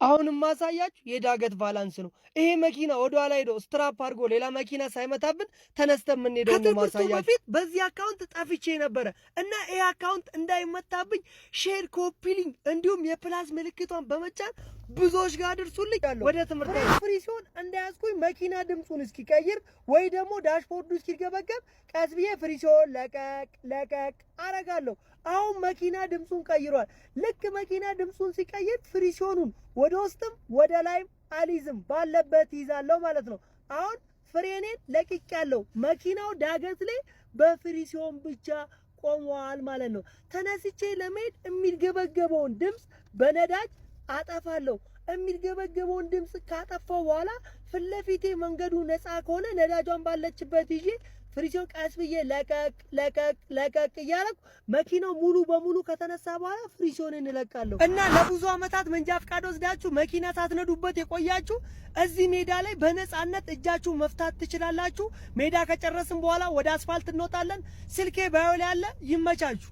አሁንም ማሳያችሁ የዳገት ባላንስ ነው። ይሄ መኪና ወደ ኋላ ሄዶ ስትራፕ አድርጎ ሌላ መኪና ሳይመታብን ተነስተን የምንሄደው ነው ማሳያችሁ። በፊት በዚህ አካውንት ጠፍቼ ነበረ እና ይሄ አካውንት እንዳይመታብኝ ሼር፣ ኮፒ ሊንክ እንዲሁም የፕላስ ምልክቷን በመጫን ብዙዎች ጋር አድርሱልኝ። ወደ ትምህርት ፍሪ ሲሆን እንዳያስኩኝ መኪና ድምጹን እስኪቀይር ወይ ደግሞ ዳሽቦርዱ እስኪገበገብ ቀስ ብዬ ፍሪ ሲሆን ለቀቅ አረጋለሁ። አሁን መኪና ድምጹን ቀይሯል። ልክ መኪና ድምጹን ሲቀይር ፍሪ ሲሆኑን ወደ ውስጥም ወደ ላይም አልይዝም ባለበት ይዛለሁ ማለት ነው። አሁን ፍሬኔን ለቅቄያለሁ። መኪናው ዳገት ላይ በፍሪ ሲሆን ብቻ ቆሟል ማለት ነው። ተነስቼ ለመሄድ የሚገበገበውን ድምጽ በነዳጅ አጠፋለሁ። የሚገበገበውን ድምጽ ካጠፋው በኋላ ፊት ለፊቴ መንገዱ ነፃ ከሆነ ነዳጇን ባለችበት ይዤ ፍሪሲዮን ቀስ ብዬ ለቀቅ እያደረኩ መኪናው ሙሉ በሙሉ ከተነሳ በኋላ ፍሪሲዮን እንለቃለሁ። እና ለብዙ ዓመታት መንጃ ፈቃድ ወስዳችሁ መኪና ሳትነዱበት የቆያችሁ እዚህ ሜዳ ላይ በነፃነት እጃችሁ መፍታት ትችላላችሁ። ሜዳ ከጨረስን በኋላ ወደ አስፋልት እንወጣለን። ስልኬ ባዮ ላይ አለ። ይመቻችሁ።